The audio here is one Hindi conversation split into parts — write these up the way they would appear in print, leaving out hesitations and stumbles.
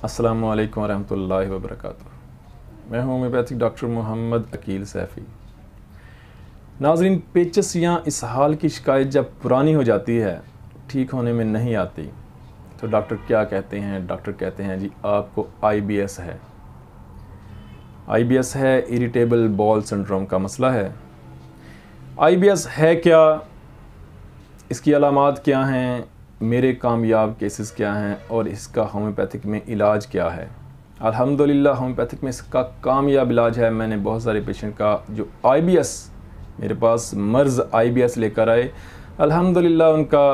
अस्सलामु अलैकुम रहमतुल्लाहि व बरकातुहू। मैं हूँ होम्योपैथिक डॉक्टर मोहम्मद अकील सैफ़ी। नाज़रीन, पेचस या इसहाल की शिकायत जब पुरानी हो जाती है, ठीक होने में नहीं आती, तो डॉक्टर क्या कहते हैं? डॉक्टर कहते हैं जी आपको IBS है। IBS है, इरिटेबल बॉल सिंड्रोम का मसला है। IBS है क्या, इसकी अलामात क्या हैं, मेरे कामयाब केसेस क्या हैं और इसका होम्योपैथिक में इलाज क्या है? अल्हम्दुलिल्लाह होम्योपैथिक में इसका कामयाब इलाज है। मैंने बहुत सारे पेशेंट का जो IBS, मेरे पास मर्ज़ IBS लेकर आए, अल्हम्दुलिल्लाह उनका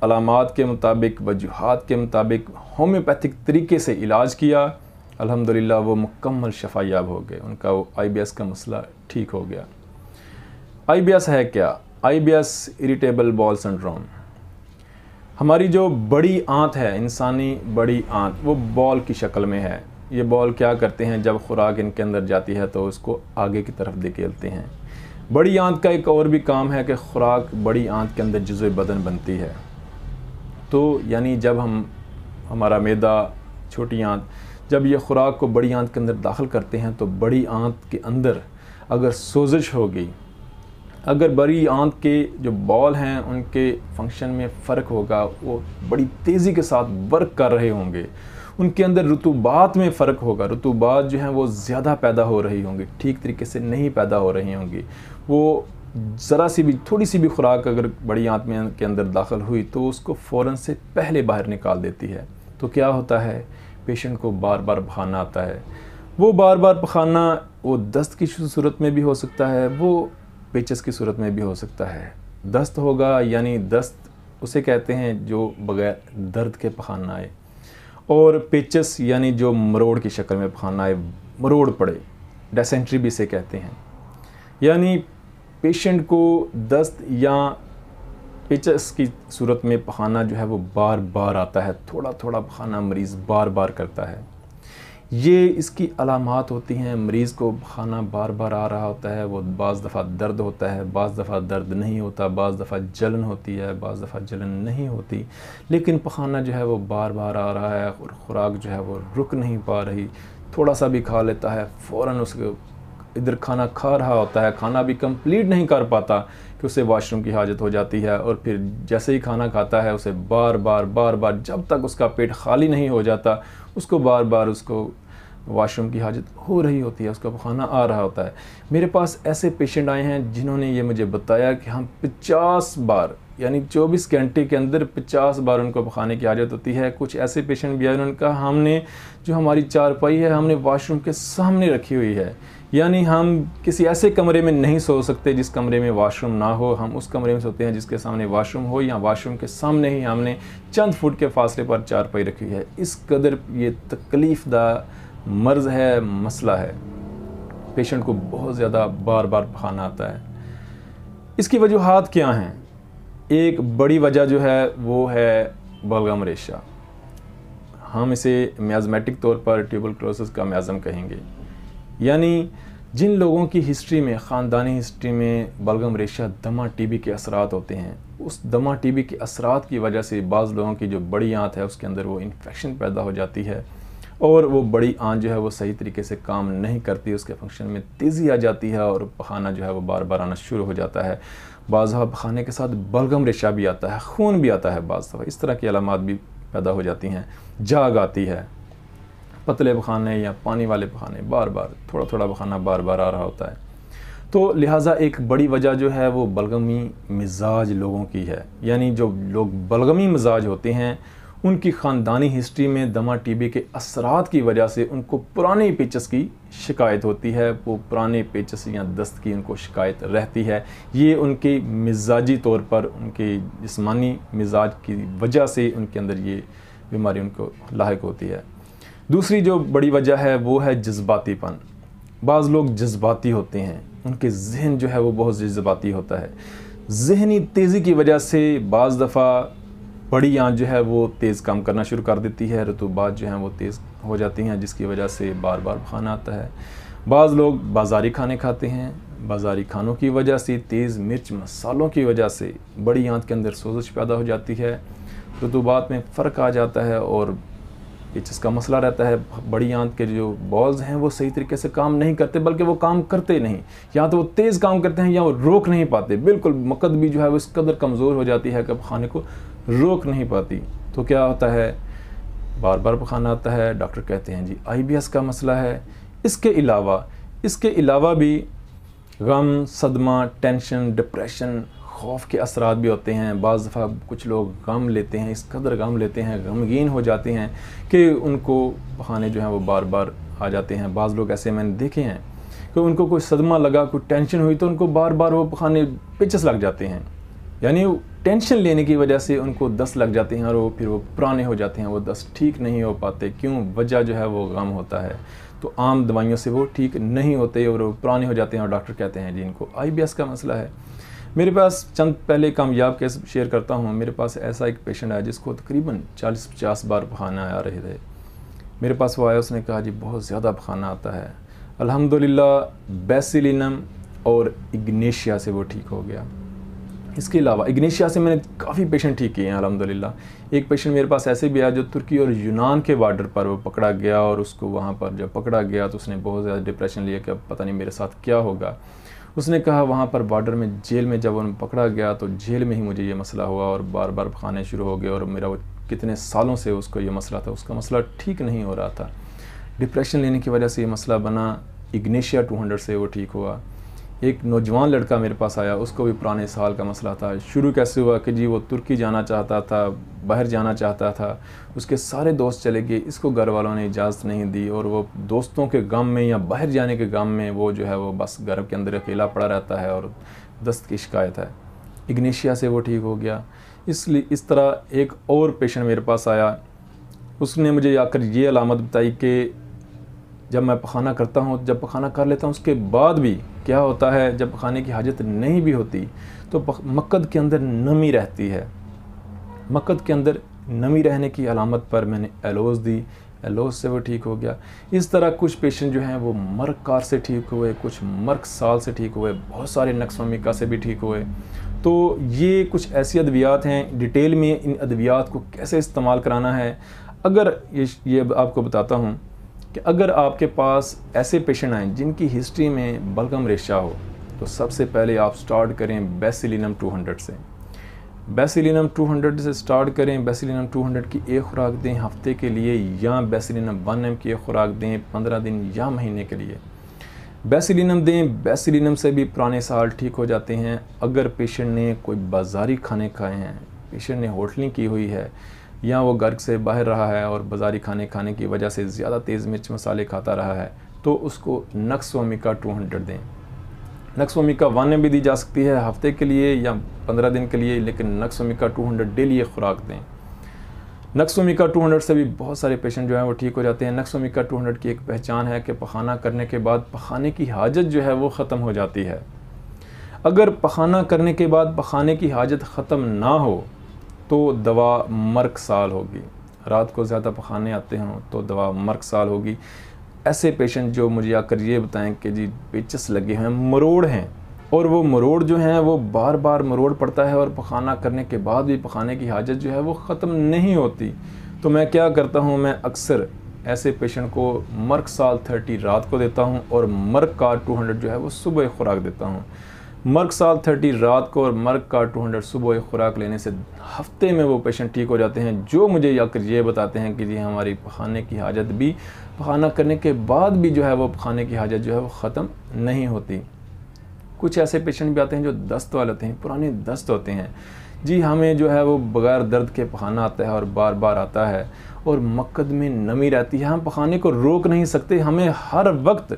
अलामात के मुताबिक, वजूहात के मुताबिक होम्योपैथिक तरीके से इलाज किया। अल्हम्दुलिल्लाह वो मुकम्मल शफ़ायाब हो गए, उनका वो IBS का मसला ठीक हो गया। IBS है क्या? IBS irritable ball syndrome. हमारी जो बड़ी आंत है, इंसानी बड़ी आंत, वो बॉल की शक्ल में है। ये बॉल क्या करते हैं, जब खुराक इनके अंदर जाती है तो उसको आगे की तरफ धकेलते हैं। बड़ी आंत का एक और भी काम है कि खुराक बड़ी आंत के अंदर जुज़्व बदन बनती है। तो यानी जब हमारा मैदा, छोटी आंत, जब ये खुराक को बड़ी आंत के अंदर दाखिल करते हैं तो बड़ी आंत के अंदर अगर सोजिश होगी, अगर बड़ी आंत के जो बॉल हैं उनके फंक्शन में फ़र्क होगा, वो बड़ी तेज़ी के साथ वर्क कर रहे होंगे, उनके अंदर रुतूबात में फ़र्क होगा, रुतूबात जो हैं वो ज़्यादा पैदा हो रही होंगी, ठीक तरीके से नहीं पैदा हो रही होंगी, वो ज़रा सी भी, थोड़ी सी भी खुराक अगर बड़ी आंत में के अंदर दाखिल हुई तो उसको फ़ौरन से पहले बाहर निकाल देती है। तो क्या होता है, पेशेंट को बार बार पखाना आता है। वो बार बार पखाना वो दस्त की सूरत में भी हो सकता है, वो पेचस की सूरत में भी हो सकता है। दस्त होगा यानी दस्त उसे कहते हैं जो बगैर दर्द के पखाना आए, और पेचस यानी जो मरोड़ की शक्ल में पखाना आए, मरोड़ पड़े, डिसेंट्री भी इसे कहते हैं। यानी पेशेंट को दस्त या पेचस की सूरत में पखाना जो है वो बार बार आता है, थोड़ा थोड़ा पखाना मरीज़ बार बार करता है। ये इसकी अलामात होती हैं। मरीज़ को पखाना बार बार आ रहा होता है, वो बाज़ दफ़ा दर्द होता है, बाज़ दफ़ा दर्द नहीं होता, बाज़ दफ़ा जलन होती है, बाज़ दफ़ा जलन नहीं होती, लेकिन पखाना जो है वो बार बार आ रहा है और ख़ुराक जो है वो रुक नहीं पा रही। थोड़ा सा भी खा लेता है, फ़ौरन उसको इधर खाना खा रहा होता है, खाना भी कंप्लीट नहीं कर पाता कि उसे वाशरूम की हाजत हो जाती है, और फिर जैसे ही खाना खाता है उसे बार बार जब तक उसका पेट खाली नहीं हो जाता, उसको बार बार उसको वाशरूम की हाजत हो रही होती है, उसका पखाना आ रहा होता है। मेरे पास ऐसे पेशेंट आए हैं जिन्होंने ये मुझे बताया कि हम 50 बार, यानी 24 घंटे के अंदर 50 बार उनको पखाने की हाजत होती है। कुछ ऐसे पेशेंट भी आए, उन्होंने कहा हमने जो हमारी चारपाई है हमने वाशरूम के सामने रखी हुई है, यानी हम किसी ऐसे कमरे में नहीं सो सकते जिस कमरे में वाशरूम ना हो, हम उस कमरे में सोते हैं जिसके सामने वाशरूम हो, या वाशरूम के सामने ही हमने चंद फुट के फासले पर चारपाई रखी है। इस कदर ये तकलीफ़दा मर्ज़ है, मसला है। पेशेंट को बहुत ज़्यादा बार बार पखाना आता है। इसकी वजूहात क्या हैं? एक बड़ी वजह जो है वो है बलगम रेशा। हम इसे मियाज़मेटिक तौर पर ट्यूबरकुलोसिस का मियाज़म कहेंगे। यानी जिन लोगों की हिस्ट्री में, ख़ानदानी हिस्ट्री में बलगम रेशा, दमा TB के असरात होते हैं, उस दमा TB के असरात की वजह से बाज़ लोगों की जो बड़ी आंत है उसके अंदर वो इन्फेक्शन पैदा हो जाती है, और वो बड़ी आंत जो है वो सही तरीके से काम नहीं करती, उसके फंक्शन में तेज़ी आ जाती है और पखाना जो है वो बार बार आना शुरू हो जाता है। बाज़ दफ़ा पखाने के साथ बलगम रेशा भी आता है, खून भी आता है, बाज़ दफ़ा इस तरह की अलामात भी पैदा हो जाती हैं। जाग आती है, पतले पखाने या पानी वाले पखाने, बार बार थोड़ा थोड़ा पखाना बार बार आ रहा होता है। तो लिहाजा एक बड़ी वजह जो है वो बलगमी मिजाज लोगों की है। यानी जो लोग बलगमी मिजाज होते हैं उनकी ख़ानदानी हिस्ट्री में दमा TB के असरात की वजह से उनको पुराने पेचस की शिकायत होती है, वो पुराने पेचस या दस्त की उनको शिकायत रहती है। ये उनके मिजाजी तौर पर, उनके जिस्मानी मिजाज की वजह से उनके अंदर ये बीमारी उनको लाहिक होती है। दूसरी जो बड़ी वजह है वो है जज्बातीपन। बाज़ लोग जज्बाती होते हैं, उनके जहन जो है वो बहुत जज्बाती होता है। जहनी तेज़ी की वजह से बाज़ दफ़ा बड़ी आंत जो है वो तेज़ काम करना शुरू कर देती है, रुतूबात जो हैं वो तेज़ हो जाती हैं, जिसकी वजह से बार बार खाना आता है। बाज़ लोग बाज़ारी खाने खाते हैं, बाज़ारी खानों की वजह से, तेज़ मिर्च मसालों की वजह से बड़ी आंत के अंदर सोजिश पैदा हो जाती है, रुतूबात में फ़र्क आ जाता है और पेचिस का मसला रहता है, बड़ी आंत के जो बॉल्स हैं वो सही तरीके से काम नहीं करते, बल्कि वो काम करते नहीं, या तो वो तेज़ काम करते हैं या वो रोक नहीं पाते। बिल्कुल मकद भी जो है वो इस कदर कमज़ोर हो जाती है कि खाने को रोक नहीं पाती। तो क्या होता है, बार बार पखाना आता है, डॉक्टर कहते हैं जी IBS का मसला है। इसके अलावा भी गम, सदमा, टेंशन, डिप्रेशन, खौफ के असरात भी होते हैं। बाज़ दफ़ा कुछ लोग गम लेते हैं, इस कदर गम लेते हैं, गमगीन हो जाते हैं कि उनको पखाने जो हैं वो बार बार आ जाते हैं। बाज़ लोग ऐसे मैंने देखे हैं कि उनको कोई सदमा लगा, कोई टेंशन हुई तो उनको बार बार वो पखाने पेचस लग जाते हैं, यानी टेंशन लेने की वजह से उनको दस्त लग जाते हैं और वो फिर वो पुराने हो जाते हैं, वो दस्त ठीक नहीं हो पाते। क्यों? वजह जो है वो गम होता है। तो आम दवाइयों से वो ठीक नहीं होते और वो पुराने हो जाते हैं और डॉक्टर कहते हैं जी इनको IBS का मसला है। मेरे पास चंद पहले कामयाब केस शेयर करता हूँ। मेरे पास ऐसा एक पेशेंट है जिसको तकरीबन 40-50 बार पखाना आ रहे थे। मेरे पास वो आया, उसने कहा जी बहुत ज़्यादा पखाना आता है। अल्हम्दुलिल्लाह बेसिलिनम और इग्नेशिया से वो ठीक हो गया। इसके अलावा इग्नेशिया से मैंने काफ़ी पेशेंट ठीक किए हैं अल्हम्दुलिल्लाह। एक पेशेंट मेरे पास ऐसे भी आया जो तुर्की और यूनान के बॉर्डर पर वो पकड़ा गया, और उसको वहाँ पर जब पकड़ा गया तो उसने बहुत ज़्यादा डिप्रेशन लिया कि अब पता नहीं मेरे साथ क्या होगा। उसने कहा वहाँ पर बॉर्डर में जेल में जब उन्हें पकड़ा गया तो जेल में ही मुझे ये मसला हुआ और बार बार खाने शुरू हो गए, और मेरा वो कितने सालों से उसको ये मसला था, उसका मसला ठीक नहीं हो रहा था। डिप्रेशन लेने की वजह से ये मसला बना। इग्नेशिया 200 से वो ठीक हुआ। एक नौजवान लड़का मेरे पास आया, उसको भी पुराने साल का मसला था। शुरू कैसे हुआ कि जी वो तुर्की जाना चाहता था, बाहर जाना चाहता था, उसके सारे दोस्त चले गए, इसको घर वालों ने इजाज़त नहीं दी, और वो दोस्तों के गम में या बाहर जाने के गम में वो जो है वो बस घर के अंदर अकेला पड़ा रहता है और दस्त की शिकायत है। इग्नेशिया से वो ठीक हो गया। इसलिए इस तरह एक और पेशेंट मेरे पास आया, उसने मुझे आकर ये अलामत बताई कि जब मैं पखाना करता हूँ, जब पखाना कर लेता हूँ उसके बाद भी क्या होता है, जब पखाने की हाजत नहीं भी होती तो मक्कद के अंदर नमी रहती है। मक्कद के अंदर नमी रहने की अलामत पर मैंने एलोज़ दी, एलोज़ से वो ठीक हो गया। इस तरह कुछ पेशेंट जो हैं वो मर्क कार से ठीक हुए, कुछ मर्क साल से ठीक हुए, बहुत सारे नक्सोमिका से भी ठीक हुए। तो ये कुछ ऐसी अद्वियात हैं, डिटेल में इन अद्वियात को कैसे इस्तेमाल कराना है। अगर ये आपको बताता हूँ कि अगर आपके पास ऐसे पेशेंट आएँ जिनकी हिस्ट्री में बलगम रेशा हो, तो सबसे पहले आप स्टार्ट करें बेसिलिनम 200 से। बेसिलिनम 200 से स्टार्ट करें। बेसिलिनम 200 की एक खुराक दें हफ्ते के लिए, या बेसिलिनम 1 mg की एक खुराक दें 15 दिन या महीने के लिए। बेसिलिनम दें। बेसिलिनम से भी पुराने साल ठीक हो जाते हैं। अगर पेशेंट ने कोई बाज़ारी खाने खाए हैं, पेशेंट ने होटलिंग की हुई है, या वो घर से बाहर रहा है और बाज़ारी खाने की वजह से ज़्यादा तेज़ मिर्च मसाले खाता रहा है, तो उसको नक्सोमिका 200 दें। नक्सोमिका 1 mg भी दी जा सकती है हफ्ते के लिए या 15 दिन के लिए, लेकिन नक्सोमिका 200 डेली एक खुराक दें। नक्सोमिका 200 से भी बहुत सारे पेशेंट जो हैं वो ठीक हो जाते हैं। नक्सोमिका 200 की एक पहचान है कि पखाना करने के बाद पखाने की हाजत जो है वो ख़त्म हो जाती है। अगर पखाना करने के बाद पखाने की हाजत ख़त्म ना हो तो दवा मर्क साल होगी। रात को ज़्यादा पखाने आते हों तो दवा मर्क साल होगी। ऐसे पेशेंट जो मुझे आकर ये बताएं कि जी पेचस लगे हैं, मरोड़ हैं, और वो मरोड़ जो हैं वो बार बार मरोड़ पड़ता है और पखाना करने के बाद भी पखाने की हाजत जो है वो ख़त्म नहीं होती, तो मैं क्या करता हूँ, मैं अक्सर ऐसे पेशेंट को मर्क साल 30 रात को देता हूँ और मर्क कार 200 जो है वो सुबह खुराक देता हूँ। मर्क साल 30 रात को और मर्क कार 200 सुबह खुराक लेने से हफ्ते में वो पेशेंट ठीक हो जाते हैं, जो मुझे आकर ये बताते हैं कि जी हमारी पखाने की हाजत भी पखाना करने के बाद भी जो है वो पखाने की हाजत जो है वो ख़त्म नहीं होती। कुछ ऐसे पेशेंट भी आते हैं जो दस्त वाले होते हैं, पुराने दस्त होते हैं, जी हमें जो है वो बग़ैर दर्द के पखाना आता है और बार बार आता है और मक्कद में नमी रहती है, हम पखाने को रोक नहीं सकते, हमें हर वक्त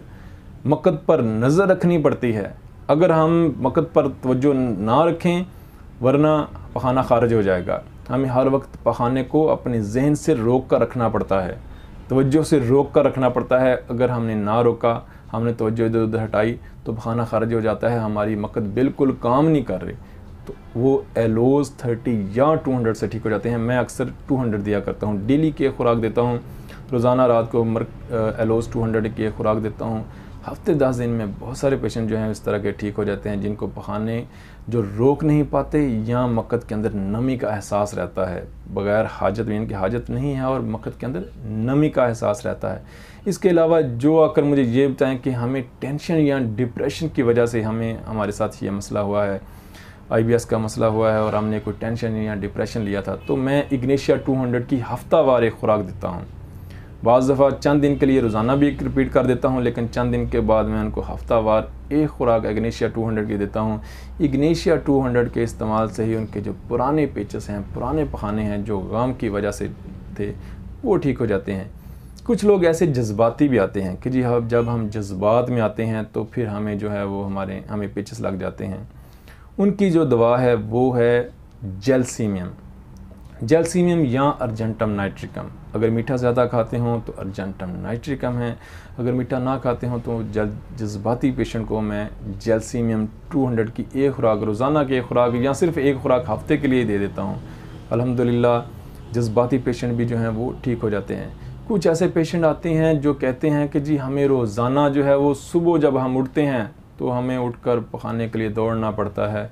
मक्कद पर नज़र रखनी पड़ती है। अगर हम मक्कद पर तवज्जो ना रखें वरना पखाना खारिज हो जाएगा। हमें हर वक्त पखाने को अपने जहन से रोक कर रखना पड़ता है, तवज्जो से रोक कर रखना पड़ता है। अगर हमने ना रोका, हमने तवज्जो इधर उधर हटाई तो पखाना खारिज हो जाता है, हमारी मक्कद बिल्कुल काम नहीं कर रही, तो वो एलोज़ 30 या 200 से ठीक हो जाते हैं। मैं अक्सर 200 दिया करता हूँ, डेली की एक खुराक देता हूँ। रोज़ाना रात को एलोज़ 200 की एक खुराक देता हूँ, हफ्ते 10 दिन में बहुत सारे पेशेंट जो हैं इस तरह के ठीक हो जाते हैं, जिनको पखाने जो रोक नहीं पाते या मक्खत के अंदर नमी का एहसास रहता है, बग़ैर हाजत में, इनकी हाजत नहीं है और मक्खत के अंदर नमी का एहसास रहता है। इसके अलावा जो आकर मुझे ये बताएं कि हमें टेंशन या डिप्रेशन की वजह से हमारे साथ ये मसला हुआ है, IBS का मसला हुआ है और हमने कोई टेंशन या डिप्रेशन लिया था, तो मैं इग्नेशिया 200 की हफ्तावार एक खुराक देता हूँ। बाज़ दफ़ा चंद दिन के लिए रोज़ाना भी रिपीट कर देता हूँ, लेकिन चंद दिन के बाद मैं उनको हफ्तावार एक खुराक इग्नेशिया 200 की देता हूँ। इग्नेशिया 200 के इस्तेमाल से ही उनके जो पुराने पेचेस हैं, पुराने पखाने हैं जो गम की वजह से थे, वो ठीक हो जाते हैं। कुछ लोग ऐसे जज्बाती भी आते हैं कि जी हाँ, जब हम जज्बात में आते हैं तो फिर हमें जो है वो हमें पेचेस लग जाते हैं। उनकी जो दवा है वो है जैल्सीमियम या अर्जेंटम नाइट्रिकम। अगर मीठा ज़्यादा खाते हों तो अर्जेंटम नाइट्रिकम है, अगर मीठा ना खाते हों तो जज्बाती पेशेंट को मैं जैल्सीमियम 200 की एक खुराक, रोज़ाना की एक खुराक या सिर्फ एक खुराक हफ्ते के लिए दे देता हूँ। अल्हम्दुलिल्लाह जज्बाती पेशेंट भी जो हैं वो ठीक हो जाते हैं। कुछ ऐसे पेशेंट आते हैं जो कहते हैं कि जी हमें रोज़ाना जो है वो सुबह जब हम उठते हैं तो हमें उठकर पखाने के लिए दौड़ना पड़ता है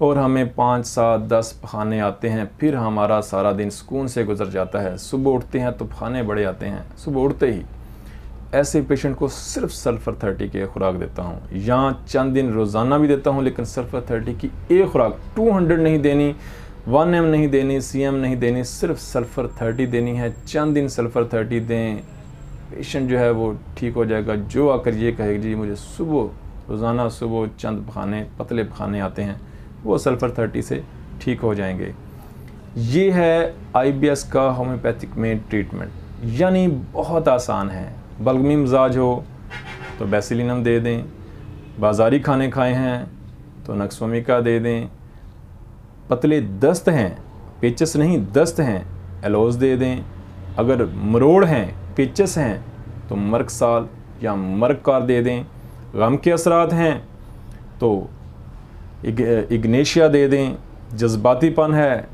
और हमें 5, 7, 10 पखाने आते हैं, फिर हमारा सारा दिन सुकून से गुजर जाता है। सुबह उठते हैं तो पखाने बड़े आते हैं सुबह उठते ही। ऐसे पेशेंट को सिर्फ सल्फ़र 30 की एक खुराक देता हूँ, या चंद दिन रोज़ाना भी देता हूँ, लेकिन सल्फ़र 30 की एक खुराक 200 नहीं देनी, 1M नहीं देनी, CM नहीं देनी, सिर्फ सल्फ़र 30 देनी है। चंद दिन सल्फ़र 30 दें, पेशेंट जो है वो ठीक हो जाएगा। जो आकर ये कहेगा जी मुझे रोज़ाना सुबह चंद पखाने, पतले पखाने आते हैं, वो सल्फ़र 30 से ठीक हो जाएंगे। ये है IBS का होम्योपैथिक में ट्रीटमेंट, यानी बहुत आसान है। बलगमी मिजाज हो तो बेसिलिनम दे दें, बाज़ारी खाने खाए हैं तो नक्सोमिका दे दें, पतले दस्त हैं, पेचस नहीं दस्त हैं, एलोज दे दें, अगर मरोड़ हैं, पेचस हैं तो मर्कसाल या मर्ककार दे दें, गम के असरात हैं तो इग्नेशिया दे दें, जज्बातीपन है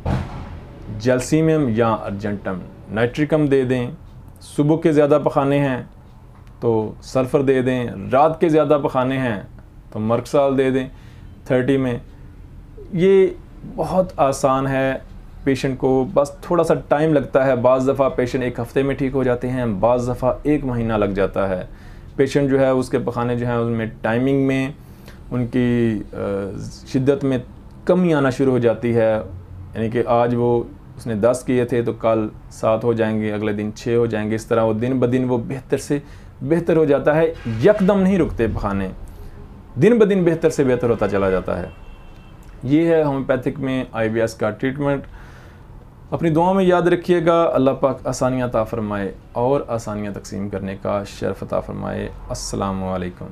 जैल्सीमियम या अर्जेंटम नाइट्रिकम दे दें, सुबह के ज़्यादा पखाने हैं तो सल्फ़र दे दें, रात के ज़्यादा पखाने हैं तो मर्कसाल दे दें 30 में। ये बहुत आसान है, पेशेंट को बस थोड़ा सा टाइम लगता है। बाज़ दफ़ा पेशेंट एक हफ़्ते में ठीक हो जाते हैं, बाज़ दफ़ा 1 महीना लग जाता है। पेशेंट जो है उसके पखाने जो हैं उनमें टाइमिंग में, उनकी शिद्दत में कमी आना शुरू हो जाती है, यानी कि आज उसने 10 किए थे तो कल 7 हो जाएंगे, अगले दिन 6 हो जाएंगे। इस तरह वो दिन ब दिन वो बेहतर से बेहतर हो जाता है। यकदम नहीं रुकते पखाने, दिन ब दिन बेहतर से बेहतर होता चला जाता है। ये है होम्योपैथिक में IBS का ट्रीटमेंट। अपनी दुआओं में याद रखिएगा। अल्लाह पाक आसानियाँ अता फरमाए और आसानियाँ तकसीम करने का शर्फ अता फरमाए। अस्सलामु अलैकुम।